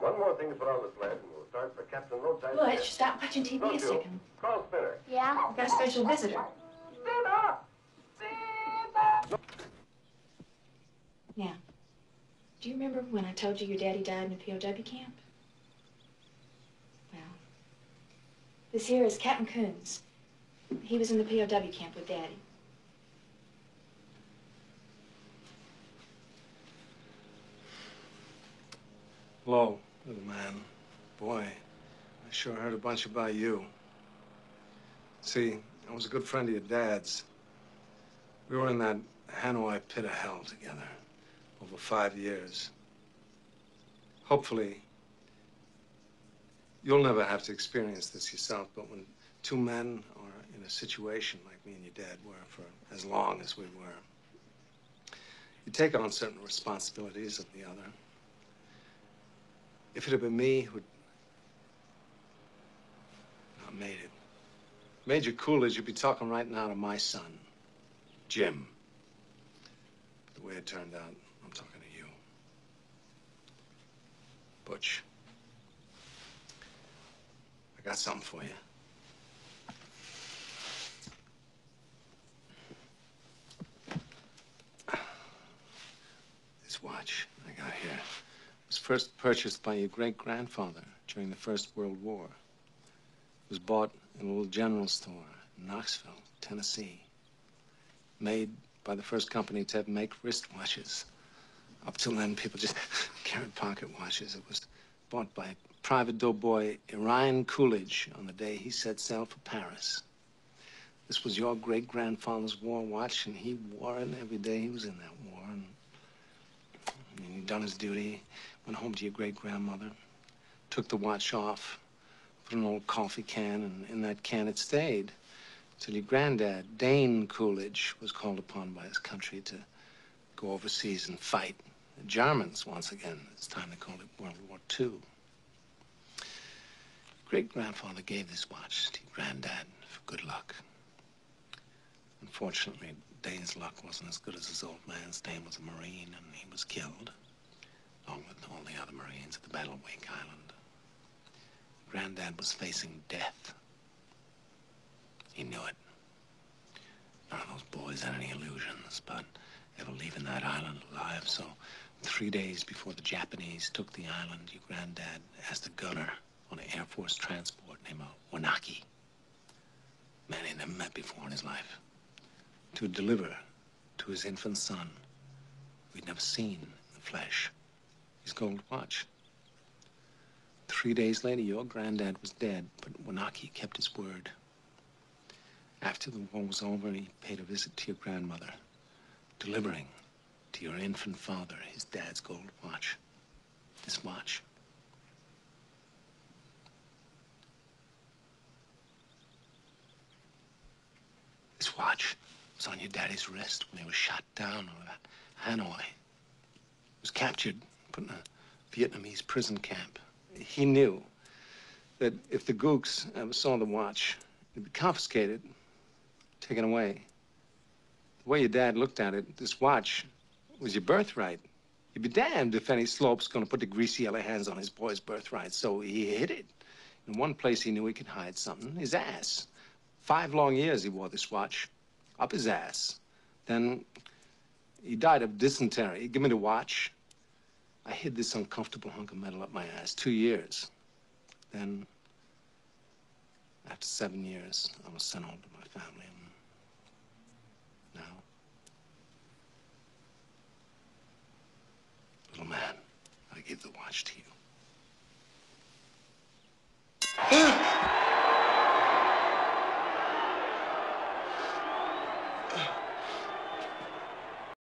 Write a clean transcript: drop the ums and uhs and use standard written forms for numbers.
One more thing to put on the sled, and we'll start for Captain Roadside. Butch, stop watching TV a second. Call Spinner. Yeah? We've got a special visitor. Spinner! Spinner! Now, do you remember when I told you your daddy died in a POW camp? Well, this here is Captain Coons. He was in the POW camp with Daddy. Hello, little man. Boy, I sure heard a bunch about you. See, I was a good friend of your dad's. We were in that Hanoi pit of hell together over 5 years. Hopefully, you'll never have to experience this yourself, but when two men are in a situation like me and your dad were for as long as we were, you take on certain responsibilities of the other. If it had been me who'd not made it, Major Coolidge, you'd be talking right now to my son, Jim. But the way it turned out, I'm talking to you. Butch, I got something for you. This watch I got here was first purchased by your great-grandfather during the First World War. It was bought in a little general store in Knoxville, Tennessee. Made by the first company to ever make wristwatches. Up till then, people just carried pocket watches. It was bought by Private Doughboy Orion Coolidge on the day he set sail for Paris. This was your great-grandfather's war watch, and he wore it every day he was in that war. And he'd done his duty, went home to your great-grandmother, took the watch off, put an old coffee can, and in that can it stayed till your granddad, Dane Coolidge, was called upon by his country to go overseas and fight the Germans once again. This time they called it World War II. Great-grandfather gave this watch to your granddad for good luck. Unfortunately, Dane's luck wasn't as good as his old man's. Dane was a Marine, and he was killed, along with all the other Marines at the Battle of Wake Island. Granddad was facing death. He knew it. None of those boys had any illusions about ever leaving that island alive, so 3 days before the Japanese took the island, your granddad asked a gunner on an Air Force transport named Wanaki, a man he'd never met before in his life, to deliver to his infant son, who he'd never seen in the flesh, his gold watch. 3 days later, your granddad was dead, but Wanaki kept his word. After the war was over, he paid a visit to your grandmother, delivering to your infant father his dad's gold watch. This watch. This watch was on your daddy's wrist when he was shot down over Hanoi. He was captured, put in a Vietnamese prison camp. He knew that if the gooks ever saw the watch, it'd be confiscated, taken away. The way your dad looked at it, this watch was your birthright. You'd be damned if any slope's gonna put the greasy yellow hands on his boy's birthright, so he hid it. In one place he knew he could hide something, his ass. 5 long years he wore this watch, up his ass. Then he died of dysentery. He gave me the watch. I hid this uncomfortable hunk of metal up my ass, 2 years. Then, after 7 years, I was sent home to my family. And now, little man, I give the watch to you.